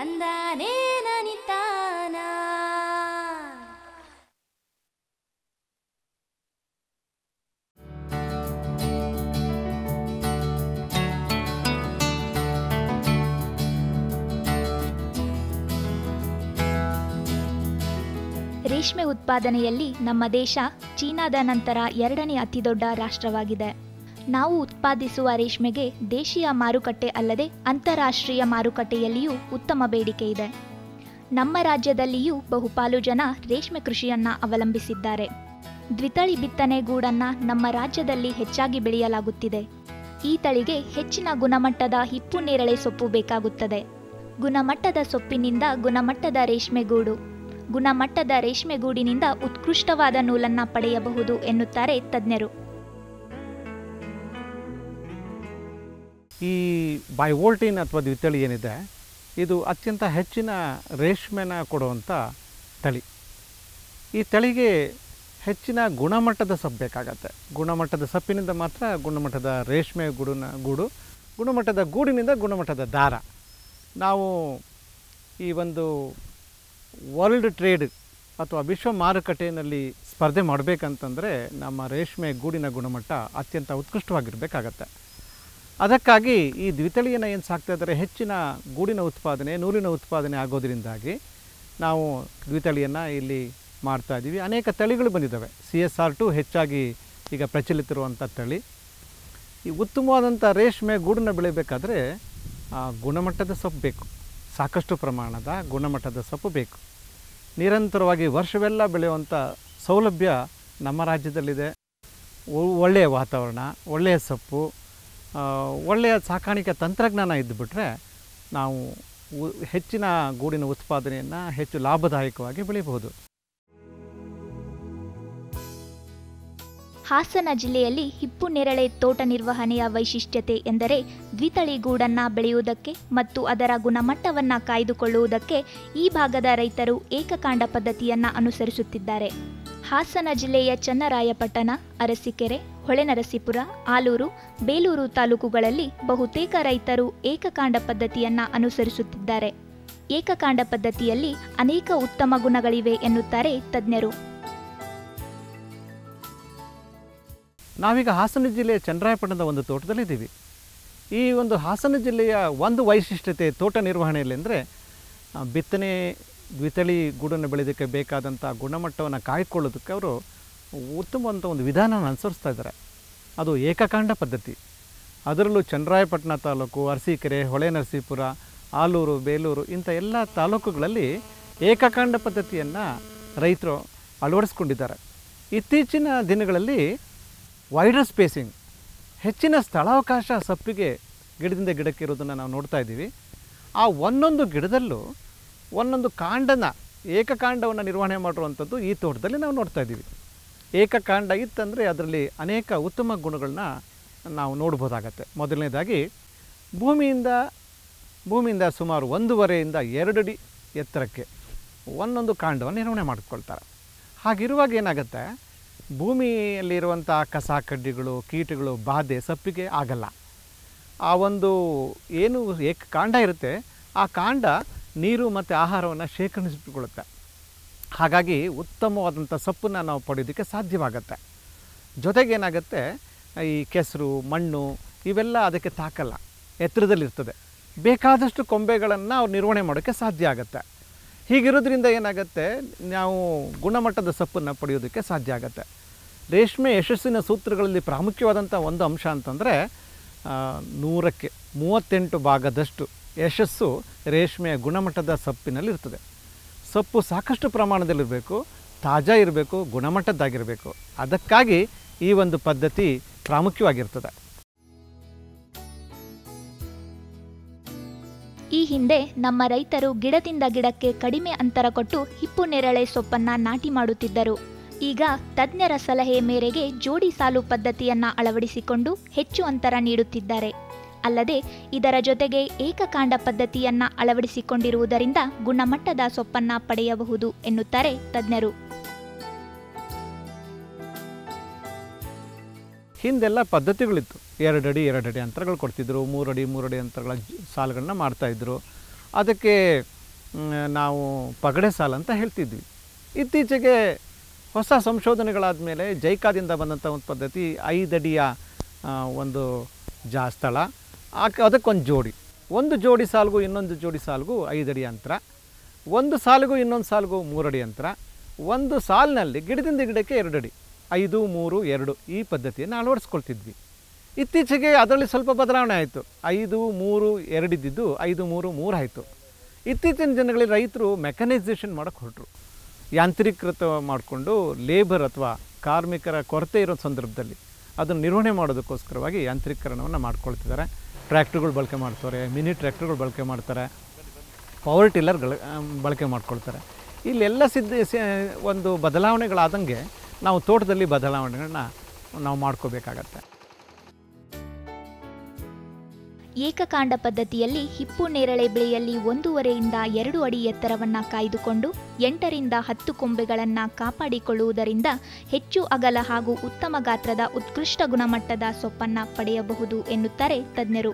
ತಂದಾನೇ ನನಿತಾನ. ರೇಷ್ಮೆ ಉತ್ಪಾದನೆಯಲ್ಲಿ ನಮ್ಮ ದೇಶ ಚೀನಾದ ನಂತರ 2ನೇ ಅತಿದೊಡ್ಡ ರಾಷ್ಟ್ರವಾಗಿದೆ. ನಾವು ಉತ್ಪಾದಿಸುವ ರೇಷ್ಮೆಗೆ ದೇಶೀಯ ಮಾರುಕಟ್ಟೆ ಅಲ್ಲದೆ ಅಂತಾರಾಷ್ಟ್ರೀಯ ಮಾರುಕಟ್ಟೆಯಲ್ಲಿಯೂ ಉತ್ತಮ ಬೇಡಿಕೆ ಇದೆ. ನಮ್ಮ ರಾಜ್ಯದಲ್ಲಿಯೂ ಬಹುಪಾಲು ಜನ ರೇಷ್ಮೆ ಕೃಷಿಯನ್ನು ಅವಲಂಬಿಸಿದ್ದಾರೆ. ದ್ವಿತಳಿ ಬಿತ್ತನೆ ಗೂಡನ್ನು ನಮ್ಮ ರಾಜ್ಯದಲ್ಲಿ ಹೆಚ್ಚಾಗಿ ಬೆಳೆಯಲಾಗುತ್ತಿದೆ. ಈ ತಳಿಗೆ ಹೆಚ್ಚಿನ ಗುಣಮಟ್ಟದ ಹಿಪ್ಪು ನೇರಳೆ ಸೊಪ್ಪು ಬೇಕಾಗುತ್ತದೆ. ಗುಣಮಟ್ಟದ ಸೊಪ್ಪಿನಿಂದ ಗುಣಮಟ್ಟದ ರೇಷ್ಮೆಗೂಡು, ಗುಣಮಟ್ಟದ ರೇಷ್ಮೆಗೂಡಿನಿಂದ ಉತ್ಕೃಷ್ಟವಾದ ನೂಲನ್ನು ಪಡೆಯಬಹುದು ಎನ್ನುತ್ತಾರೆ ತಜ್ಞರು. ಈ ಬೈವೋಲ್ಟಿನ್ ಅಥವಾ ದ್ವಿತಳಿ ಏನಿದೆ, ಇದು ಅತ್ಯಂತ ಹೆಚ್ಚಿನ ರೇಷ್ಮೆನ ಕೊಡುವಂಥ ತಳಿ. ಈ ತಳಿಗೆ ಹೆಚ್ಚಿನ ಗುಣಮಟ್ಟದ ಸೊಪ್ಪು ಬೇಕಾಗತ್ತೆ. ಗುಣಮಟ್ಟದ ಸೊಪ್ಪಿನಿಂದ ಮಾತ್ರ ಗುಣಮಟ್ಟದ ರೇಷ್ಮೆ ಗೂಡು, ಗುಣಮಟ್ಟದ ಗೂಡಿನಿಂದ ಗುಣಮಟ್ಟದ ದಾರ. ನಾವು ಈ ಒಂದು ವರ್ಲ್ಡ್ ಟ್ರೇಡ್ ಅಥವಾ ವಿಶ್ವ ಮಾರುಕಟ್ಟೆಯಲ್ಲಿ ಸ್ಪರ್ಧೆ ಮಾಡಬೇಕಂತಂದರೆ ನಮ್ಮ ರೇಷ್ಮೆ ಗೂಡಿನ ಗುಣಮಟ್ಟ ಅತ್ಯಂತ ಉತ್ಕೃಷ್ಟವಾಗಿರಬೇಕಾಗತ್ತೆ. ಅದಕ್ಕಾಗಿ ಈ ದ್ವಿತಳಿಯನ್ನು ಏನು ಸಾಕ್ತಾ ಇದ್ದಾರೆ, ಹೆಚ್ಚಿನ ಗೂಡಿನ ಉತ್ಪಾದನೆ, ನೂಲಿನ ಉತ್ಪಾದನೆ ಆಗೋದ್ರಿಂದಾಗಿ ನಾವು ದ್ವಿತಳಿಯನ್ನು ಇಲ್ಲಿ ಮಾಡ್ತಾಯಿದ್ದೀವಿ. ಅನೇಕ ತಳಿಗಳು ಬಂದಿದ್ದಾವೆ. CSR2 ಹೆಚ್ಚಾಗಿ ಈಗ ಪ್ರಚಲಿತಿರುವಂಥ ತಳಿ. ಈ ಉತ್ತಮವಾದಂಥ ರೇಷ್ಮೆ ಗೂಡನ್ನು ಬೆಳಿಬೇಕಾದ್ರೆ ಗುಣಮಟ್ಟದ ಸೊಪ್ಪು ಬೇಕು, ಸಾಕಷ್ಟು ಪ್ರಮಾಣದ ಗುಣಮಟ್ಟದ ಸೊಪ್ಪು ಬೇಕು. ನಿರಂತರವಾಗಿ ವರ್ಷವೆಲ್ಲ ಬೆಳೆಯುವಂಥ ಸೌಲಭ್ಯ ನಮ್ಮ ರಾಜ್ಯದಲ್ಲಿದೆ. ಒಳ್ಳೆಯ ವಾತಾವರಣ, ಒಳ್ಳೆಯ ಸೊಪ್ಪು, ಒಳ್ಳೆಯ ಸಾಕಾಣಿಕೆ ತಂತ್ರಜ್ಞಾನ ಇದ್ದುಬಿಟ್ರೆ ನಾವು ಹೆಚ್ಚಿನ ಗೂಡಿನ ಉತ್ಪಾದನೆಯನ್ನು ಹೆಚ್ಚು ಲಾಭದಾಯಕವಾಗಿ ಬೆಳೆಯಬಹುದು. ಹಾಸನ ಜಿಲ್ಲೆಯಲ್ಲಿ ಹಿಪ್ಪು ನೇರಳೆ ತೋಟ ನಿರ್ವಹಣೆಯ ವೈಶಿಷ್ಟ್ಯತೆ ಎಂದರೆ ದ್ವಿತಳಿ ಗೂಡನ್ನು ಬೆಳೆಯುವುದಕ್ಕೆ ಮತ್ತು ಅದರ ಗುಣಮಟ್ಟವನ್ನು ಕಾಯ್ದುಕೊಳ್ಳುವುದಕ್ಕೆ ಈ ಭಾಗದ ರೈತರು ಏಕಕಾಂಡ ಪದ್ಧತಿಯನ್ನು ಅನುಸರಿಸುತ್ತಿದ್ದಾರೆ. ಹಾಸನ ಜಿಲ್ಲೆಯ ಚನ್ನರಾಯಪಟ್ಟಣ, ಅರಸೀಕೆರೆ, ಹೊಳೆನರಸೀಪುರ, ಆಲೂರು, ಬೇಲೂರು ತಾಲೂಕುಗಳಲ್ಲಿ ಬಹುತೇಕ ರೈತರು ಏಕಕಾಂಡ ಪದ್ಧತಿಯನ್ನು ಅನುಸರಿಸುತ್ತಿದ್ದಾರೆ. ಏಕಕಾಂಡ ಪದ್ಧತಿಯಲ್ಲಿ ಅನೇಕ ಉತ್ತಮ ಗುಣಗಳಿವೆ ಎನ್ನುತ್ತಾರೆ ತಜ್ಞರು. ನಾವೀಗ ಹಾಸನ ಜಿಲ್ಲೆಯ ಚನ್ನರಾಯಪಟ್ಟಣದ ಒಂದು ತೋಟದಲ್ಲಿದ್ದೀವಿ. ಈ ಒಂದು ಹಾಸನ ಜಿಲ್ಲೆಯ ಒಂದು ವೈಶಿಷ್ಟ್ಯತೆ ತೋಟ ನಿರ್ವಹಣೆಯಲ್ಲಿ ಅಂದರೆ ಬಿತ್ತನೆ ದ್ವಿತಳಿ ಗೂಡನ್ನು ಬೆಳೆಯೋದಕ್ಕೆ ಬೇಕಾದಂಥ ಗುಣಮಟ್ಟವನ್ನು ಕಾಯ್ದುಕೊಳ್ಳೋದಕ್ಕೆ ಅವರು ಉತ್ತಮವಂಥ ಒಂದು ವಿಧಾನವನ್ನು ಅನುಸರಿಸ್ತಾ ಇದ್ದಾರೆ. ಅದು ಏಕಕಾಂಡ ಪದ್ಧತಿ. ಅದರಲ್ಲೂ ಚನ್ನರಾಯಪಟ್ಟಣ ತಾಲೂಕು, ಅರಸೀಕೆರೆ, ಹೊಳೆನರಸೀಪುರ, ಆಲೂರು, ಬೇಲೂರು ಇಂಥ ಎಲ್ಲ ತಾಲೂಕುಗಳಲ್ಲಿ ಏಕಕಾಂಡ ಪದ್ಧತಿಯನ್ನು ರೈತರು ಅಳವಡಿಸ್ಕೊಂಡಿದ್ದಾರೆ. ಇತ್ತೀಚಿನ ದಿನಗಳಲ್ಲಿ ವೈಡರ್ ಸ್ಪೇಸಿಂಗ್, ಹೆಚ್ಚಿನ ಸ್ಥಳಾವಕಾಶ ಸೊಪ್ಪಿಗೆ ಗಿಡದಿಂದ ಗಿಡಕ್ಕೆ ಇರೋದನ್ನು ನಾವು ನೋಡ್ತಾ ಇದ್ದೀವಿ. ಆ ಒಂದೊಂದು ಗಿಡದಲ್ಲೂ ಒಂದೊಂದು ಕಾಂಡನ, ಏಕಕಾಂಡವನ್ನು ನಿರ್ವಹಣೆ ಮಾಡಿರುವಂಥದ್ದು ಈ ತೋಟದಲ್ಲಿ ನಾವು ನೋಡ್ತಾ ಇದ್ದೀವಿ. ಏಕಕಾಂಡ ಇತ್ತಂದರೆ ಅದರಲ್ಲಿ ಅನೇಕ ಉತ್ತಮ ಗುಣಗಳನ್ನ ನಾವು ನೋಡ್ಬೋದಾಗತ್ತೆ. ಮೊದಲನೇದಾಗಿ ಭೂಮಿಯಿಂದ ಸುಮಾರು 1.5 ಇಂದ 2 ಅಡಿ ಎತ್ತರಕ್ಕೆ ಒಂದೊಂದು ಕಾಂಡವನ್ನು ನಿರ್ವಹಣೆ ಮಾಡಿಕೊಳ್ತಾರೆ. ಹಾಗಿರುವಾಗ ಏನಾಗುತ್ತೆ, ಭೂಮಿಯಲ್ಲಿರುವಂಥ ಕಸ ಕಡ್ಡಿಗಳು, ಕೀಟಗಳು ಬಾಧೆ ಸೊಪ್ಪಿಗೆ ಆಗಲ್ಲ. ಆ ಒಂದು ಏನು ಕಾಂಡ ಇರುತ್ತೆ, ಆ ಕಾಂಡ ನೀರು ಮತ್ತು ಆಹಾರವನ್ನು ಶೇಖರಿಸಿಕೊಳ್ಳುತ್ತೆ. ಹಾಗಾಗಿ ಉತ್ತಮವಾದಂಥ ಸೊಪ್ಪನ್ನು ನಾವು ಪಡೆಯೋದಕ್ಕೆ ಸಾಧ್ಯವಾಗತ್ತೆ. ಜೊತೆಗೇನಾಗುತ್ತೆ, ಈ ಕೆಸರು, ಮಣ್ಣು ಇವೆಲ್ಲ ಅದಕ್ಕೆ ತಾಕಲ್ಲ, ಎತ್ತರದಲ್ಲಿರ್ತದೆ. ಬೇಕಾದಷ್ಟು ಕೊಂಬೆಗಳನ್ನು ಅವ್ರು ನಿರ್ವಹಣೆ ಮಾಡೋಕ್ಕೆ ಸಾಧ್ಯ ಆಗುತ್ತೆ. ಹೀಗಿರೋದ್ರಿಂದ ಏನಾಗುತ್ತೆ, ನಾವು ಗುಣಮಟ್ಟದ ಸೊಪ್ಪನ್ನು ಪಡೆಯೋದಕ್ಕೆ ಸಾಧ್ಯ ಆಗುತ್ತೆ. ರೇಷ್ಮೆ ಯಶಸ್ಸಿನ ಸೂತ್ರಗಳಲ್ಲಿ ಪ್ರಾಮುಖ್ಯವಾದಂಥ ಒಂದು ಅಂಶ ಅಂತಂದರೆ 100ಕ್ಕೆ 38 ಭಾಗದಷ್ಟು ಯಶಸ್ಸು ರೇಷ್ಮೆಯ ಗುಣಮಟ್ಟದ ಸೊಪ್ಪಿನಲ್ಲಿರ್ತದೆ. ಸೊಪ್ಪು ಸಾಕಷ್ಟು ಪ್ರಮಾಣದಲ್ಲಿರಬೇಕು, ತಾಜಾ ಇರಬೇಕು, ಗುಣಮಟ್ಟದ್ದಾಗಿರಬೇಕು. ಅದಕ್ಕಾಗಿ ಈ ಒಂದು ಪದ್ಧತಿ ಪ್ರಾಮುಖ್ಯವಾಗಿರ್ತದೆ. ಈ ಹಿಂದೆ ನಮ್ಮ ರೈತರು ಗಿಡದಿಂದ ಗಿಡಕ್ಕೆ ಕಡಿಮೆ ಅಂತರ ಕೊಟ್ಟು ಹಿಪ್ಪು ನೇರಳೆ ಸೊಪ್ಪನ್ನು ನಾಟಿ ಮಾಡುತ್ತಿದ್ದರು. ಈಗ ತಜ್ಞರ ಸಲಹೆ ಮೇರೆಗೆ ಜೋಡಿ ಸಾಲು ಪದ್ಧತಿಯನ್ನು ಅಳವಡಿಸಿಕೊಂಡು ಹೆಚ್ಚು ಅಂತರ ನೀಡುತ್ತಿದ್ದಾರೆ. ಅಲ್ಲದೆ ಇದರ ಜೊತೆಗೆ ಏಕಕಾಂಡ ಪದ್ಧತಿಯನ್ನು ಅಳವಡಿಸಿಕೊಂಡಿರುವುದರಿಂದ ಗುಣಮಟ್ಟದ ಸೊಪ್ಪನ್ನು ಪಡೆಯಬಹುದು ಎನ್ನುತ್ತಾರೆ ತಜ್ಞರು. ಹಿಂದೆಲ್ಲ ಪದ್ಧತಿಗಳಿತ್ತು. 2 ಅಡಿ ಅಂತರಗಳು ಕೊಡ್ತಿದ್ರು, 3 ಅಡಿ ಅಂತರಗಳ ಸಾಲುಗಳನ್ನ ಮಾಡ್ತಾಯಿದ್ರು. ಅದಕ್ಕೆ ನಾವು ಪಗಡೆ ಸಾಲು ಅಂತ ಹೇಳ್ತಿದ್ವಿ. ಇತ್ತೀಚೆಗೆ ಹೊಸ ಸಂಶೋಧನೆಗಳಾದ ಮೇಲೆ ಜೈಕಾದಿಂದ ಬಂದಂಥ ಒಂದು ಪದ್ಧತಿ 5 ಅಡಿಯ ಒಂದು ಸ್ಥಳ, ಅದಕ್ಕೊಂದು ಜೋಡಿ, ಒಂದು ಜೋಡಿ ಸಾಲಿಗೂ ಇನ್ನೊಂದು ಜೋಡಿ ಸಾಲಿಗೂ 5 ಅಡಿ ಅಂತರ, ಒಂದು ಸಾಲಿಗೂ ಇನ್ನೊಂದು ಸಾಲಿಗೂ 3 ಅಡಿ ಅಂತರ, ಒಂದು ಸಾಲಿನಲ್ಲಿ ಗಿಡದಿಂದ ಗಿಡಕ್ಕೆ 2 ಅಡಿ, 5, 3, 2 ಈ ಪದ್ಧತಿಯನ್ನು ಅಳವಡಿಸ್ಕೊಳ್ತಿದ್ವಿ. ಇತ್ತೀಚೆಗೆ ಅದರಲ್ಲಿ ಸ್ವಲ್ಪ ಬದಲಾವಣೆ ಆಯಿತು. 5, 3, 2 ಇದ್ದಿದ್ದು 5, 3, 3 ಆಯಿತು. ಇತ್ತೀಚಿನ ದಿನಗಳಲ್ಲಿ ರೈತರು ಮೆಕನೈಸೇಷನ್ ಮಾಡೋಕ್ಕೆ ಹೊರಟರು. ಯಾಂತ್ರೀಕೃತ ಮಾಡಿಕೊಂಡು ಲೇಬರ್ ಅಥವಾ ಕಾರ್ಮಿಕರ ಕೊರತೆ ಇರೋ ಸಂದರ್ಭದಲ್ಲಿ ಅದನ್ನು ನಿರ್ವಹಣೆ ಮಾಡೋದಕ್ಕೋಸ್ಕರವಾಗಿ ಯಾಂತ್ರೀಕರಣವನ್ನು ಮಾಡ್ಕೊಳ್ತಿದ್ದಾರೆ. ಟ್ರ್ಯಾಕ್ಟರ್ಗಳು ಬಳಕೆ ಮಾಡ್ತಾರೆ, ಮಿನಿ ಟ್ರ್ಯಾಕ್ಟರ್ಗಳು ಬಳಕೆ ಮಾಡ್ತಾರೆ, ಪವರ್ ಟಿಲ್ಲರ್ಗಳು ಬಳಕೆ ಮಾಡ್ಕೊಳ್ತಾರೆ. ಇಲ್ಲೆಲ್ಲ ಒಂದು ಬದಲಾವಣೆಗಳಾದಂಗೆ ನಾವು ತೋಟದಲ್ಲಿ ಬದಲಾವಣೆಗಳನ್ನ ನಾವು ಮಾಡ್ಕೋಬೇಕಾಗತ್ತೆ. ಏಕಕಾಂಡ ಪದ್ಧತಿಯಲ್ಲಿ ಹಿಪ್ಪು ನೇರಳೆ ಬೆಳೆಯಲ್ಲಿ 1.5ರಿಂದ 2 ಅಡಿ ಎತ್ತರವನ್ನು ಕಾಯ್ದುಕೊಂಡು 8ರಿಂದ 10 ಕೊಂಬೆಗಳನ್ನು ಕಾಪಾಡಿಕೊಳ್ಳುವುದರಿಂದ ಹೆಚ್ಚು ಅಗಲ ಹಾಗೂ ಉತ್ತಮ ಗಾತ್ರದ ಉತ್ಕೃಷ್ಟ ಗುಣಮಟ್ಟದ ಸೊಪ್ಪನ್ನು ಪಡೆಯಬಹುದು ಎನ್ನುತ್ತಾರೆ ತಜ್ಞರು.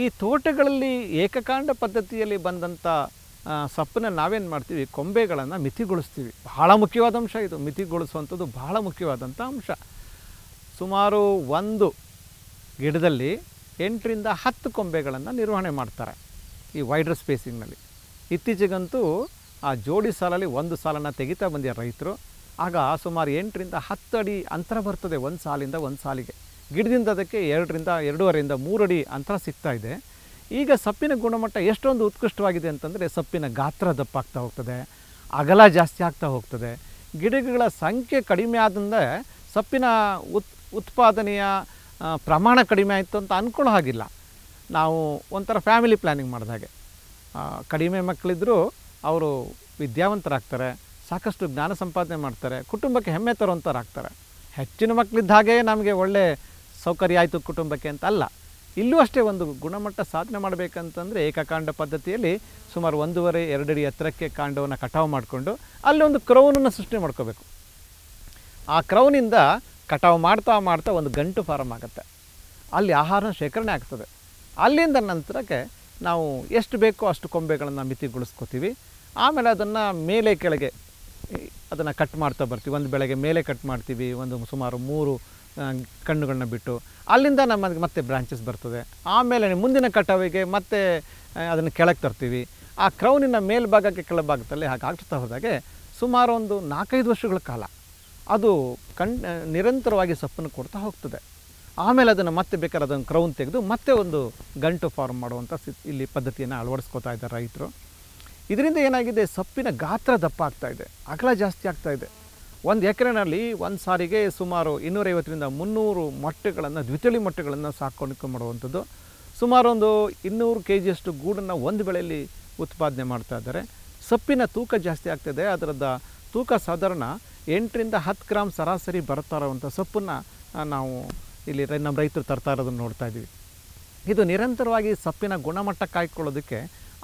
ಈ ತೋಟಗಳಲ್ಲಿ ಏಕಕಾಂಡ ಪದ್ಧತಿಯಲ್ಲಿ ಬಂದಂಥ ಸೊಪ್ಪನ್ನ ನಾವೇನು ಮಾಡ್ತೀವಿ, ಕೊಂಬೆಗಳನ್ನು ಮಿತಿಗೊಳಿಸ್ತೀವಿ. ಬಹಳ ಮುಖ್ಯವಾದ ಅಂಶ ಇದು. ಮಿತಿಗೊಳಿಸುವಂಥದ್ದು ಬಹಳ ಮುಖ್ಯವಾದಂಥ ಅಂಶ. ಸುಮಾರು ಒಂದು ಗಿಡದಲ್ಲಿ 8ರಿಂದ 10 ಕೊಂಬೆಗಳನ್ನು ನಿರ್ವಹಣೆ ಮಾಡ್ತಾರೆ ಈ ವೈಡರ್ ಸ್ಪೇಸಿಂಗ್ನಲ್ಲಿ. ಇತ್ತೀಚೆಗಂತೂ ಆ ಜೋಡಿ ಸಾಲಲ್ಲಿ ಒಂದು ಸಾಲನ್ನು ತೆಗಿತಾ ಬಂದಿದ್ದಾರೆ ರೈತರು. ಆಗ ಸುಮಾರು 8ರಿಂದ 10 ಅಡಿ ಅಂತರ ಬರ್ತದೆ ಒಂದು ಸಾಲಿಂದ ಒಂದು ಸಾಲಿಗೆ. ಗಿಡದಿಂದ ಅದಕ್ಕೆ 2ರಿಂದ 2.5ರಿಂದ 3 ಅಡಿ ಅಂತರ ಸಿಗ್ತಾ ಇದೆ. ಈಗ ಸೊಪ್ಪಿನ ಗುಣಮಟ್ಟ ಎಷ್ಟೊಂದು ಉತ್ಕೃಷ್ಟವಾಗಿದೆ ಅಂತಂದರೆ ಸೊಪ್ಪಿನ ಗಾತ್ರ ದಪ್ಪಾಗ್ತಾ ಹೋಗ್ತದೆ, ಅಗಲ ಜಾಸ್ತಿ ಆಗ್ತಾ ಹೋಗ್ತದೆ. ಗಿಡಗಳ ಸಂಖ್ಯೆ ಕಡಿಮೆ ಆದಂದರೆ ಸೊಪ್ಪಿನ ಉತ್ಪಾದನೆಯ ಪ್ರಮಾಣ ಕಡಿಮೆ ಆಯಿತು ಅಂತ ಅಂದ್ಕೊಳ್ಳೋ ಹಾಗಿಲ್ಲ. ನಾವು ಒಂಥರ ಫ್ಯಾಮಿಲಿ ಪ್ಲ್ಯಾನಿಂಗ್ ಮಾಡಿದಾಗೆ, ಕಡಿಮೆ ಮಕ್ಕಳಿದ್ದರೂ ಅವರು ವಿದ್ಯಾವಂತರಾಗ್ತಾರೆ, ಸಾಕಷ್ಟು ಜ್ಞಾನ ಸಂಪಾದನೆ ಮಾಡ್ತಾರೆ, ಕುಟುಂಬಕ್ಕೆ ಹೆಮ್ಮೆ ತರುವಂಥವ್ರಾಗ್ತಾರೆ. ಹೆಚ್ಚಿನ ಮಕ್ಕಳಿದ್ದ ಹಾಗೆ ನಮಗೆ ಒಳ್ಳೆ ಸೌಕರ್ಯ ಆಯಿತು ಕುಟುಂಬಕ್ಕೆ ಅಂತ ಅಲ್ಲ. ಇಲ್ಲೂ ಅಷ್ಟೇ ಒಂದು ಗುಣಮಟ್ಟ ಸಾಧನೆ ಮಾಡಬೇಕಂತಂದರೆ ಏಕಕಾಂಡ ಪದ್ಧತಿಯಲ್ಲಿ ಸುಮಾರು 1.5-2 ಅಡಿ ಎತ್ತರಕ್ಕೆ ಕಾಂಡವನ್ನು ಕಟಾವು ಮಾಡಿಕೊಂಡು ಅಲ್ಲಿ ಒಂದು ಕ್ರೌನನ್ನು ಸೃಷ್ಟಿ ಮಾಡ್ಕೋಬೇಕು. ಆ ಕ್ರೌನಿಂದ ಕಟಾವು ಮಾಡ್ತಾ ಒಂದು ಗಂಟು ಫಾರಮ್ ಆಗುತ್ತೆ. ಅಲ್ಲಿ ಆಹಾರ ಶೇಖರಣೆ ಆಗ್ತದೆ. ಅಲ್ಲಿಂದ ನಂತರಕ್ಕೆ ನಾವು ಎಷ್ಟು ಬೇಕೋ ಅಷ್ಟು ಕೊಂಬೆಗಳನ್ನು ಮಿತಿಗೊಳಿಸ್ಕೋತೀವಿ. ಆಮೇಲೆ ಅದನ್ನು ಮೇಲೆ ಕೆಳಗೆ ಅದನ್ನು ಕಟ್ ಮಾಡ್ತಾ ಬರ್ತೀವಿ. ಒಂದು ಬೆಳೆಗೆ ಮೇಲೆ ಕಟ್ ಮಾಡ್ತೀವಿ, ಒಂದು ಸುಮಾರು 3 ಕಣ್ಣುಗಳನ್ನ ಬಿಟ್ಟು ಅಲ್ಲಿಂದ ನಮಗೆ ಮತ್ತೆ ಬ್ರಾಂಚಸ್ ಬರ್ತದೆ. ಆಮೇಲೆ ಮುಂದಿನ ಕಟಾವಿಗೆ ಮತ್ತೆ ಅದನ್ನು ಕೆಳಗೆ ತರ್ತೀವಿ. ಆ ಕ್ರೌನಿನ ಮೇಲ್ಭಾಗಕ್ಕೆ ಕೆಳಭಾಗದಲ್ಲಿ ಹಾಗೆ ಆಗ್ತಾ ಹೋದಾಗೆ ಸುಮಾರು ಒಂದು 4-5 ವರ್ಷಗಳ ಕಾಲ ಅದು ನಿರಂತರವಾಗಿ ಸೊಪ್ಪನ್ನು ಕೊಡ್ತಾ ಹೋಗ್ತದೆ. ಆಮೇಲೆ ಅದನ್ನು ಮತ್ತೆ ಬೇಕಾದ್ರೆ ಅದನ್ನು ಕ್ರೌನ್ ತೆಗೆದು ಮತ್ತೆ ಒಂದು ಗಂಟು ಫಾರ್ಮ್ ಮಾಡುವಂಥ ಇಲ್ಲಿ ಪದ್ಧತಿಯನ್ನು ಅಳವಡಿಸ್ಕೋತಾ ಇದ್ದಾರೆ ರೈತರು. ಇದರಿಂದ ಏನಾಗಿದೆ, ಸೊಪ್ಪಿನ ಗಾತ್ರ ದಪ್ಪ ಆಗ್ತಾಯಿದೆ, ಅಗಲ ಜಾಸ್ತಿ ಆಗ್ತಾಯಿದೆ. 1 ಎಕರೆನಲ್ಲಿ ಒಂದು ಸಾರಿಗೆ ಸುಮಾರು 250ರಿಂದ 300 ಮೊಟ್ಟೆಗಳನ್ನು, ದ್ವಿತಳಿ ಮೊಟ್ಟೆಗಳನ್ನು ಸಾಕಾಣಿಕೆ ಮಾಡುವಂಥದ್ದು. ಸುಮಾರು ಒಂದು 200 kgಯಷ್ಟು ಗೂಡನ್ನು ಒಂದು ಬೆಳೆಯಲ್ಲಿ ಉತ್ಪಾದನೆ ಮಾಡ್ತಾ ಇದ್ದಾರೆ. ಸೊಪ್ಪಿನ ತೂಕ ಜಾಸ್ತಿ ಆಗ್ತಾಯಿದೆ. ಅದರದ್ದು ತೂಕ ಸಾಧಾರಣ 8ರಿಂದ 10 ಗ್ರಾಮ್ ಸರಾಸರಿ ಬರ್ತಾ ಇರೋವಂಥ ಸೊಪ್ಪನ್ನು ನಾವು ಇಲ್ಲಿ ನಮ್ಮ ರೈತರು ತರ್ತಾ ಇರೋದನ್ನು ನೋಡ್ತಾ ಇದ್ದೀವಿ. ಇದು ನಿರಂತರವಾಗಿ ಸೊಪ್ಪಿನ ಗುಣಮಟ್ಟ ಕಾಯ್ಕೊಳ್ಳೋದಕ್ಕೆ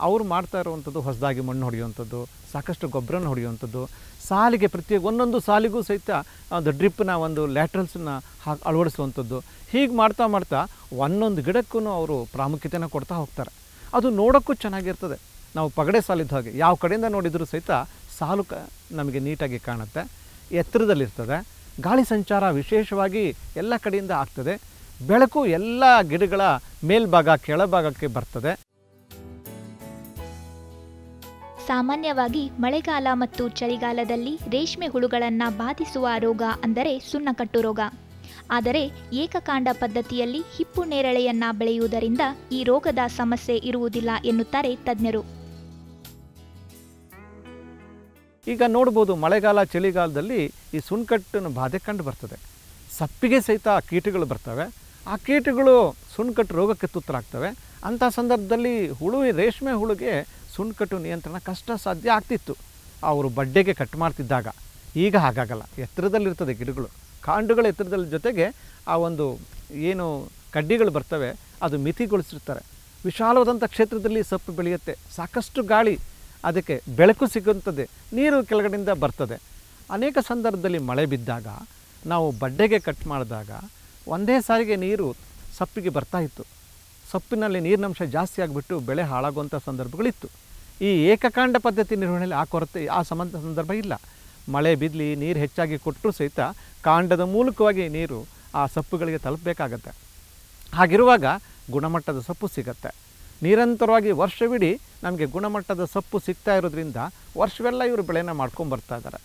ಅವರು ಮಾಡ್ತಾ ಇರುವಂಥದ್ದು ಹೊಸದಾಗಿ ಮಣ್ಣು ಹೊಡೆಯುವಂಥದ್ದು, ಸಾಕಷ್ಟು ಗೊಬ್ಬರನ ಹೊಡೆಯುವಂಥದ್ದು, ಸಾಲಿಗೆ ಒಂದೊಂದು ಸಾಲಿಗೂ ಸಹಿತ ಒಂದು ಡ್ರಿಪ್ನ ಒಂದು ಲ್ಯಾಟ್ರಲ್ಸನ್ನು ಅಳವಡಿಸುವಂಥದ್ದು. ಹೀಗೆ ಮಾಡ್ತಾ ಒಂದೊಂದು ಗಿಡಕ್ಕೂ ಅವರು ಪ್ರಾಮುಖ್ಯತೆಯನ್ನು ಕೊಡ್ತಾ ಹೋಗ್ತಾರೆ. ಅದು ನೋಡೋಕ್ಕೂ ಚೆನ್ನಾಗಿರ್ತದೆ. ನಾವು ಪಗಡೆ ಸಾಲಿದ್ದ ಹಾಗೆ ಯಾವ ಕಡೆಯಿಂದ ನೋಡಿದರೂ ಸಹಿತ ಸಾಲು ನಮಗೆ ನೀಟಾಗಿ ಕಾಣುತ್ತೆ, ಎತ್ತರದಲ್ಲಿರ್ತದೆ, ಗಾಳಿ ಸಂಚಾರ ವಿಶೇಷವಾಗಿ ಎಲ್ಲ ಕಡೆಯಿಂದ ಆಗ್ತದೆ, ಬೆಳಕು ಎಲ್ಲ ಗಿಡಗಳ ಮೇಲ್ಭಾಗ ಕೆಳಭಾಗಕ್ಕೆ ಬರ್ತದೆ. ಸಾಮಾನ್ಯವಾಗಿ ಮಳೆಗಾಲ ಮತ್ತು ಚಳಿಗಾಲದಲ್ಲಿ ರೇಷ್ಮೆ ಹುಳುಗಳನ್ನು ಬಾಧಿಸುವ ರೋಗ ಅಂದರೆ ಸುಣ್ಣಕಟ್ಟು ರೋಗ. ಆದರೆ ಏಕಕಾಂಡ ಪದ್ಧತಿಯಲ್ಲಿ ಹಿಪ್ಪು ನೇರಳೆಯನ್ನು ಬೆಳೆಯುವುದರಿಂದ ಈ ರೋಗದ ಸಮಸ್ಯೆ ಇರುವುದಿಲ್ಲ ಎನ್ನುತ್ತಾರೆ ತಜ್ಞರು. ಈಗ ನೋಡ್ಬೋದು, ಮಳೆಗಾಲ ಚಳಿಗಾಲದಲ್ಲಿ ಈ ಸುಣ್ಣಕಟ್ಟಿನ ಬಾಧೆ ಕಂಡು ಬರ್ತದೆ. ಸಪ್ಪಿಗೆ ಸಹಿತ ಕೀಟಗಳು ಬರ್ತವೆ. ಆ ಕೀಟಗಳು ಸುಣ್ಣಕಟ್ಟು ರೋಗಕ್ಕೆ ತುತ್ತರಾಗ್ತವೆ. ಅಂಥ ಸಂದರ್ಭದಲ್ಲಿ ರೇಷ್ಮೆ ಹುಳುಗೆ ಸುಣ್ಣಕಟ್ಟು ನಿಯಂತ್ರಣ ಕಷ್ಟ ಸಾಧ್ಯ ಆಗ್ತಿತ್ತು ಅವರು ಬಡ್ಡೆಗೆ ಕಟ್ ಮಾಡ್ತಿದ್ದಾಗ. ಈಗ ಹಾಗಾಗಲ್ಲ, ಎತ್ತರದಲ್ಲಿರ್ತದೆ ಗಿಡಗಳು, ಕಾಂಡಗಳ ಎತ್ತರದಲ್ಲಿ ಜೊತೆಗೆ ಆ ಒಂದು ಏನು ಕಡ್ಡಿಗಳು ಬರ್ತವೆ ಅದು ಮಿತಿಗೊಳಿಸಿರ್ತಾರೆ. ವಿಶಾಲವಾದಂಥ ಕ್ಷೇತ್ರದಲ್ಲಿ ಸೊಪ್ಪು ಬೆಳೆಯುತ್ತೆ, ಸಾಕಷ್ಟು ಗಾಳಿ, ಅದಕ್ಕೆ ಬೆಳಕು ಸಿಗುತ್ತದೆ, ನೀರು ಕೆಳಗಡೆಯಿಂದ ಬರ್ತದೆ. ಅನೇಕ ಸಂದರ್ಭದಲ್ಲಿ ಮಳೆ ಬಿದ್ದಾಗ ನಾವು ಬಡ್ಡೆಗೆ ಕಟ್ ಮಾಡಿದಾಗ ಒಂದೇ ಸಾರಿಗೆ ನೀರು ಸೊಪ್ಪಿಗೆ ಬರ್ತಾಯಿತ್ತು. ಸೊಪ್ಪಿನಲ್ಲಿ ನೀರಿನಂಶ ಜಾಸ್ತಿ ಆಗಿಬಿಟ್ಟು ಬೆಳೆ ಹಾಳಾಗುವಂಥ ಸಂದರ್ಭಗಳಿತ್ತು. ಈ ಏಕಕಾಂಡ ಪದ್ಧತಿ ನಿರ್ವಹಣೆಯಲ್ಲಿ ಆ ಕೊರತೆ ಆ ಸಂದರ್ಭ ಇಲ್ಲ. ಮಳೆ ಬಿದ್ದಲಿ ನೀರು ಹೆಚ್ಚಾಗಿ ಕೊಟ್ಟರೂ ಸಹಿತ ಕಾಂಡದ ಮೂಲಕವಾಗಿ ನೀರು ಆ ಸೊಪ್ಪುಗಳಿಗೆ ತಲುಪಬೇಕಾಗತ್ತೆ. ಹಾಗಿರುವಾಗ ಗುಣಮಟ್ಟದ ಸೊಪ್ಪು ಸಿಗತ್ತೆ. ನಿರಂತರವಾಗಿ ವರ್ಷವಿಡೀ ನಮಗೆ ಗುಣಮಟ್ಟದ ಸೊಪ್ಪು ಸಿಗ್ತಾ ಇರೋದ್ರಿಂದ ವರ್ಷವೆಲ್ಲ ಇವರು ಬೆಳೆನ ಮಾಡ್ಕೊಂಬರ್ತಾ ಇದ್ದಾರೆ.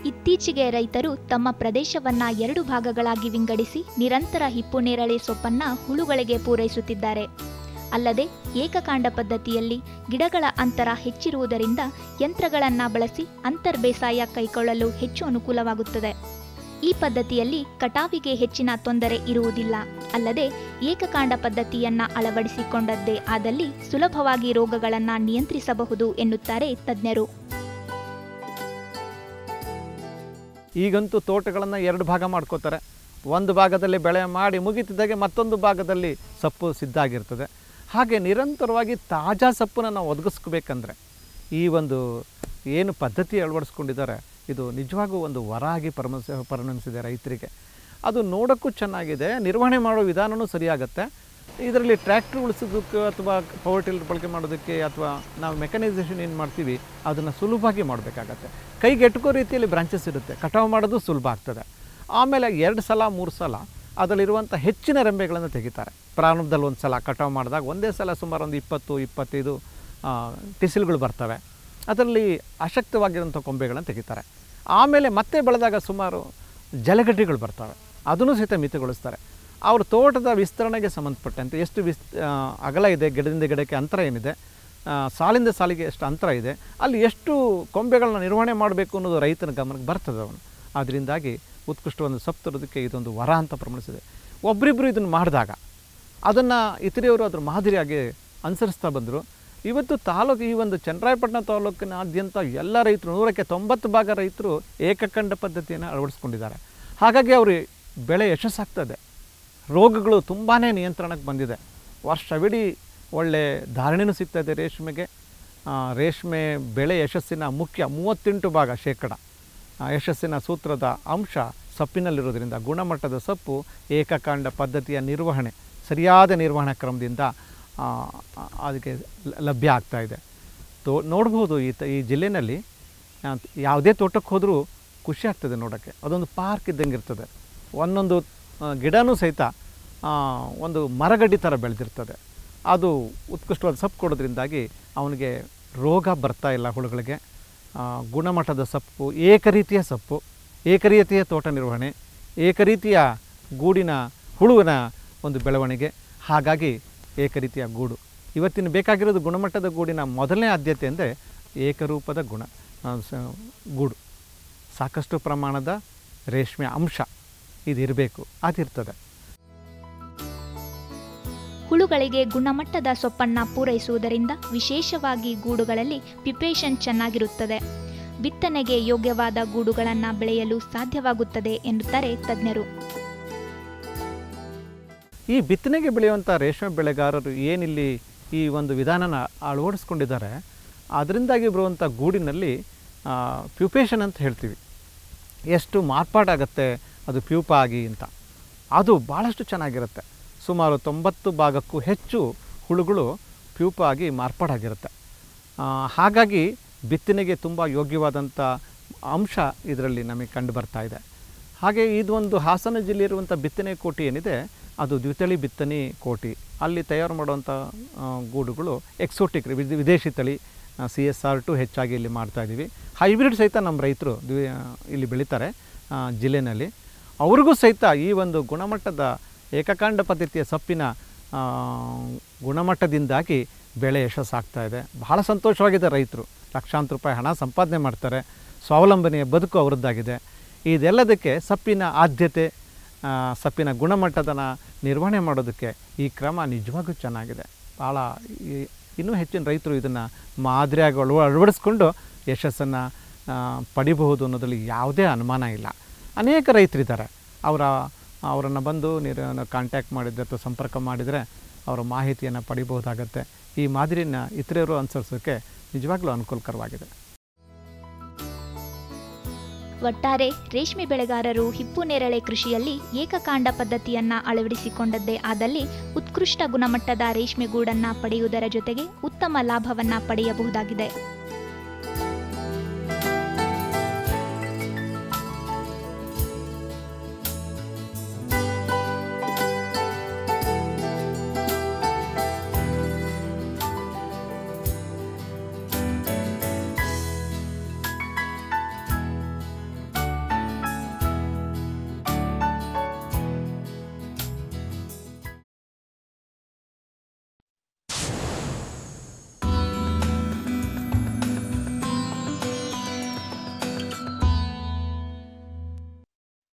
ಇತ್ತೀಚೆಗೆ ರೈತರು ತಮ್ಮ ಪ್ರದೇಶವನ್ನ 2 ಭಾಗಗಳಾಗಿ ವಿಂಗಡಿಸಿ ನಿರಂತರ ಹಿಪ್ಪುನೇರಳೆ ಸೊಪ್ಪನ್ನ ಹುಳುಗಳಿಗೆ ಪೂರೈಸುತ್ತಿದ್ದಾರೆ. ಅಲ್ಲದೆ ಏಕಕಾಂಡ ಪದ್ಧತಿಯಲ್ಲಿ ಗಿಡಗಳ ಅಂತರ ಹೆಚ್ಚಿರುವುದರಿಂದ ಯಂತ್ರಗಳನ್ನು ಬಳಸಿ ಅಂತರ್ ಬೇಸಾಯ ಕೈಗೊಳ್ಳಲು ಹೆಚ್ಚು ಅನುಕೂಲವಾಗುತ್ತದೆ. ಈ ಪದ್ಧತಿಯಲ್ಲಿ ಕಟಾವಿಗೆ ಹೆಚ್ಚಿನ ತೊಂದರೆ ಇರುವುದಿಲ್ಲ. ಅಲ್ಲದೆ ಏಕಕಾಂಡ ಪದ್ಧತಿಯನ್ನ ಅಳವಡಿಸಿಕೊಂಡದ್ದೇ ಆದಲ್ಲಿ ಸುಲಭವಾಗಿ ರೋಗಗಳನ್ನು ನಿಯಂತ್ರಿಸಬಹುದು ಎನ್ನುತ್ತಾರೆ ತಜ್ಞರು. ಈಗಂತೂ ತೋಟಗಳನ್ನು 2 ಭಾಗ ಮಾಡ್ಕೋತಾರೆ. ಒಂದು ಭಾಗದಲ್ಲಿ ಬೆಳೆ ಮಾಡಿ ಮುಗಿತಿದ್ದಾಗೆ ಮತ್ತೊಂದು ಭಾಗದಲ್ಲಿ ಸೊಪ್ಪು ಸಿದ್ಧ ಆಗಿರ್ತದೆ. ಹಾಗೆ ನಿರಂತರವಾಗಿ ತಾಜಾ ಸೊಪ್ಪನ್ನು ನಾವು ಒದಗಿಸ್ಕೋಬೇಕಂದ್ರೆ ಈ ಒಂದು ಏನು ಪದ್ಧತಿ ಅಳವಡಿಸ್ಕೊಂಡಿದ್ದಾರೆ ಇದು ನಿಜವಾಗೂ ಒಂದು ವರ ಆಗಿ ಪರಿಣಮಿಸಿದೆ ರೈತರಿಗೆ. ಅದು ನೋಡೋಕ್ಕೂ ಚೆನ್ನಾಗಿದೆ, ನಿರ್ವಹಣೆ ಮಾಡೋ ವಿಧಾನವೂ ಸರಿಯಾಗುತ್ತೆ. ಇದರಲ್ಲಿ ಟ್ರ್ಯಾಕ್ಟ್ರ್ ಉಳಿಸೋದಕ್ಕೆ ಅಥವಾ ಪವರ್ ಟಿಲ್ಲರ್ ಬಳಕೆ ಮಾಡೋದಕ್ಕೆ ಅಥವಾ ನಾವು ಮೆಕನೈಸೇಷನ್ ಏನು ಮಾಡ್ತೀವಿ ಅದನ್ನು ಸುಲಭವಾಗಿ ಮಾಡಬೇಕಾಗತ್ತೆ. ಕೈಗೆಟುಕೋ ರೀತಿಯಲ್ಲಿ ಬ್ರಾಂಚಸ್ ಇರುತ್ತೆ, ಕಟಾವು ಮಾಡೋದು ಸುಲಭ ಆಗ್ತದೆ. ಆಮೇಲೆ 2 ಸಲ 3 ಸಲ ಅದರಲ್ಲಿರುವಂಥ ಹೆಚ್ಚಿನ ರೆಂಬೆಗಳನ್ನು ತೆಗಿತಾರೆ. ಪ್ರಾರಂಭದಲ್ಲಿ ಒಂದು ಸಲ ಕಟಾವು ಮಾಡಿದಾಗ ಒಂದೇ ಸಲ ಸುಮಾರು ಒಂದು 20-25 ಟಿಸಿಲ್ಗಳು ಬರ್ತವೆ. ಅದರಲ್ಲಿ ಅಶಕ್ತವಾಗಿರೋಂಥ ಕೊಂಬೆಗಳನ್ನು ತೆಗಿತಾರೆ. ಆಮೇಲೆ ಮತ್ತೆ ಬೆಳೆದಾಗ ಸುಮಾರು ಜಲಗಡ್ಡೆಗಳು ಬರ್ತವೆ, ಅದನ್ನು ಸಹಿತ ಮಿತಗೊಳಿಸ್ತಾರೆ. ಅವ್ರ ತೋಟದ ವಿಸ್ತರಣೆಗೆ ಸಂಬಂಧಪಟ್ಟಂತೆ ಎಷ್ಟು ಅಗಲ ಇದೆ, ಗಿಡದಿಂದ ಗಿಡಕ್ಕೆ ಅಂತರ ಏನಿದೆ, ಸಾಲಿಂದ ಸಾಲಿಗೆ ಎಷ್ಟು ಅಂತರ ಇದೆ, ಅಲ್ಲಿ ಎಷ್ಟು ಕೊಂಬೆಗಳನ್ನ ನಿರ್ವಹಣೆ ಮಾಡಬೇಕು ಅನ್ನೋದು ರೈತನ ಗಮನಕ್ಕೆ ಬರ್ತದೆ ಅವನು. ಅದರಿಂದಾಗಿ ಉತ್ಕೃಷ್ಟವಾದ ಸೊಪ್ಪು ತರೋದಕ್ಕೆ ಇದೊಂದು ವರ ಅಂತ ಪ್ರಮಾಣಿಸಿದೆ. ಒಬ್ಬರಿಬ್ಬರು ಇದನ್ನು ಮಾಡಿದಾಗ ಅದನ್ನು ಇತರೆಯವರು ಅದ್ರ ಮಾದರಿಯಾಗಿ ಅನುಸರಿಸ್ತಾ ಬಂದರು. ಇವತ್ತು ಈ ಒಂದು ಚನ್ನರಾಯಪಟ್ಟಣ ತಾಲೂಕಿನಾದ್ಯಂತ ಎಲ್ಲ ರೈತರು 100ಕ್ಕೆ 90 ಭಾಗ ರೈತರು ಏಕಕಾಂಡ ಪದ್ಧತಿಯನ್ನು ಅಳವಡಿಸ್ಕೊಂಡಿದ್ದಾರೆ. ಹಾಗಾಗಿ ಅವರು ಬೆಳೆ ಯಶಸ್ಸಾಗ್ತದೆ. ರೋಗಗಳು ತುಂಬಾ ನಿಯಂತ್ರಣಕ್ಕೆ ಬಂದಿದೆ. ವರ್ಷವಿಡೀ ಒಳ್ಳೆ ಧಾರಣೆಯೂ ಸಿಗ್ತಾಯಿದೆ ರೇಷ್ಮೆಗೆ. ರೇಷ್ಮೆ ಬೆಳೆ ಯಶಸ್ಸಿನ ಮುಖ್ಯ 38% ಯಶಸ್ಸಿನ ಸೂತ್ರದ ಅಂಶ ಸೊಪ್ಪಿನಲ್ಲಿರೋದ್ರಿಂದ ಗುಣಮಟ್ಟದ ಸೊಪ್ಪು ಏಕಕಾಂಡ ಪದ್ಧತಿಯ ನಿರ್ವಹಣೆ ಸರಿಯಾದ ನಿರ್ವಹಣಾ ಕ್ರಮದಿಂದ ಅದಕ್ಕೆ ಲಭ್ಯ ಆಗ್ತಾಯಿದೆ. ನೋಡ್ಬೋದು ಈ ಜಿಲ್ಲೆಯಲ್ಲಿ ಯಾವುದೇ ತೋಟಕ್ಕೆ ಹೋದರೂ ಖುಷಿ ಆಗ್ತದೆ ನೋಡೋಕ್ಕೆ. ಅದೊಂದು ಪಾರ್ಕ್ ಇದ್ದಂಗೆ ಇರ್ತದೆ. ಒಂದೊಂದು ಗಿಡನೂ ಸಹಿತ ಒಂದು ಮರಗಡ್ಡಿ ಥರ ಬೆಳೆದಿರ್ತದೆ. ಅದು ಉತ್ಕೃಷ್ಟವಾದ ಸೊಪ್ಪು ಕೊಡೋದ್ರಿಂದಾಗಿ ಅವನಿಗೆ ರೋಗ ಬರ್ತಾ ಇಲ್ಲ ಹುಳುಗಳಿಗೆ. ಗುಣಮಟ್ಟದ ಸೊಪ್ಪು, ಏಕರೀತಿಯ ಸೊಪ್ಪು, ಏಕರೀತಿಯ ತೋಟ ನಿರ್ವಹಣೆ, ಏಕರೀತಿಯ ಗೂಡಿನ ಹುಳುವಿನ ಒಂದು ಬೆಳವಣಿಗೆ. ಹಾಗಾಗಿ ಏಕರೀತಿಯ ಗೂಡು ಇವತ್ತಿನ ಬೇಕಾಗಿರೋದು. ಗುಣಮಟ್ಟದ ಗೂಡಿನ ಮೊದಲನೇ ಆದ್ಯತೆ ಅಂದರೆ ಏಕರೂಪದ ಗೂಡು. ಸಾಕಷ್ಟು ಪ್ರಮಾಣದ ರೇಷ್ಮೆ ಅಂಶ ಇದಿರಬೇಕು, ಅದಿರ್ತದೆ. ಹುಳುಗಳಿಗೆ ಗುಣಮಟ್ಟದ ಸೊಪ್ಪನ್ನು ಪೂರೈಸುವುದರಿಂದ ವಿಶೇಷವಾಗಿ ಗೂಡುಗಳಲ್ಲಿ ಪ್ರಿಪರೇಷನ್ ಚೆನ್ನಾಗಿರುತ್ತದೆ. ಬಿತ್ತನೆಗೆ ಯೋಗ್ಯವಾದ ಗೂಡುಗಳನ್ನು ಬೆಳೆಯಲು ಸಾಧ್ಯವಾಗುತ್ತದೆ ಎನ್ನುತ್ತಾರೆ ತಜ್ಞರು. ಈ ಬಿತ್ತನೆಗೆ ಬೆಳೆಯುವಂಥ ರೇಷ್ಮೆ ಬೆಳೆಗಾರರು ಏನಿಲ್ಲಿ ಈ ಒಂದು ವಿಧಾನನ ಅಳವಡಿಸ್ಕೊಂಡಿದ್ದಾರೆ, ಅದರಿಂದಾಗಿ ಬರುವಂಥ ಗೂಡಿನಲ್ಲಿ ಪ್ಯೂಪೇಷನ್ ಅಂತ ಹೇಳ್ತೀವಿ. ಎಷ್ಟು ಮಾರ್ಪಾಡಾಗತ್ತೆ ಅದು ಪ್ಯೂಪ ಆಗಿ ಅಂತ, ಅದು ಭಾಳಷ್ಟು ಚೆನ್ನಾಗಿರುತ್ತೆ. ಸುಮಾರು 90 ಭಾಗಕ್ಕೂ ಹೆಚ್ಚು ಹುಳುಗಳು ಪ್ಯೂಪ ಆಗಿ ಮಾರ್ಪಾಡಾಗಿರುತ್ತೆ. ಹಾಗಾಗಿ ಬಿತ್ತನೆಗೆ ತುಂಬ ಯೋಗ್ಯವಾದಂಥ ಅಂಶ ಇದರಲ್ಲಿ ನಮಗೆ ಕಂಡು ಬರ್ತಾ ಇದೆ. ಹಾಗೆ ಇದೊಂದು ಹಾಸನ ಜಿಲ್ಲೆ ಇರುವಂಥ ಬಿತ್ತನೆ ಕೋಟಿ ಏನಿದೆ ಅದು ದ್ವಿತಳಿ ಬಿತ್ತನೆ ಕೋಟಿ. ಅಲ್ಲಿ ತಯಾರು ಮಾಡುವಂಥ ಗೂಡುಗಳು ಎಕ್ಸೋಟಿಕ್ ವಿದೇಶಿ ತಳಿ CSR2 ಹೆಚ್ಚಾಗಿ ಇಲ್ಲಿ ಮಾಡ್ತಾಯಿದ್ದೀವಿ. ಹೈಬ್ರಿಡ್ ಸಹಿತ ನಮ್ಮ ರೈತರು ಇಲ್ಲಿ ಬೆಳೀತಾರೆ ಜಿಲ್ಲೆಯಲ್ಲಿ. ಅವ್ರಿಗೂ ಸಹಿತ ಈ ಒಂದು ಗುಣಮಟ್ಟದ ಏಕಕಾಂಡ ಪದ್ಧತಿಯ ಸೊಪ್ಪಿನ ಗುಣಮಟ್ಟದಿಂದಾಗಿ ಬೆಳೆ ಯಶಸ್ಸಾಗ್ತಾಯಿದೆ. ಬಹಳ ಸಂತೋಷವಾಗಿದೆ. ರೈತರು ಲಕ್ಷಾಂತರ ರೂಪಾಯಿ ಹಣ ಸಂಪಾದನೆ ಮಾಡ್ತಾರೆ. ಸ್ವಾವಲಂಬನೆಯ ಬದುಕು ಅವರದ್ದಾಗಿದೆ. ಇದೆಲ್ಲದಕ್ಕೆ ಸೊಪ್ಪಿನ ಆದ್ಯತೆ, ಸೊಪ್ಪಿನ ಗುಣಮಟ್ಟದ ನಿರ್ವಹಣೆ ಮಾಡೋದಕ್ಕೆ ಈ ಕ್ರಮ ನಿಜವಾಗೂ ಚೆನ್ನಾಗಿದೆ. ಭಾಳ ಇನ್ನೂ ಹೆಚ್ಚಿನ ರೈತರು ಇದನ್ನು ಮಾದರಿಯಾಗಿ ಅಳವಡಿಸ್ಕೊಂಡು ಯಶಸ್ಸನ್ನು ಪಡಿಬಹುದು ಅನ್ನೋದ್ರಲ್ಲಿ ಯಾವುದೇ ಅನುಮಾನ ಇಲ್ಲ. ಅನೇಕ ರೈತರಿದ್ದಾರೆ. ಅವರನ್ನು ಬಂದು ಕಾಂಟ್ಯಾಕ್ಟ್ ಮಾಡಿದರೆ ಅಥವಾ ಸಂಪರ್ಕ ಮಾಡಿದರೆ ಅವರ ಮಾಹಿತಿಯನ್ನು ಪಡಿಬಹುದಾಗತ್ತೆ. ಈ ಮಾದರಿಯನ್ನು ಇತರರು ಅನುಸರಿಸೋಕ್ಕೆ ನಿಜವಾಗ್ಲೂ ಅನುಕೂಲಕರವಾಗಿದೆ. ಒಟ್ಟಾರೆ ರೇಷ್ಮೆ ಬೆಳೆಗಾರರು ಹಿಪ್ಪುನೇರಳೆ ಕೃಷಿಯಲ್ಲಿ ಏಕಕಾಂಡ ಪದ್ಧತಿಯನ್ನ ಅಳವಡಿಸಿಕೊಂಡದ್ದೇ ಆದಲ್ಲಿ ಉತ್ಕೃಷ್ಟ ಗುಣಮಟ್ಟದ ರೇಷ್ಮೆಗೂಡನ್ನ ಪಡೆಯುವುದರ ಜೊತೆಗೆ ಉತ್ತಮ ಲಾಭವನ್ನ ಪಡೆಯಬಹುದಾಗಿದೆ.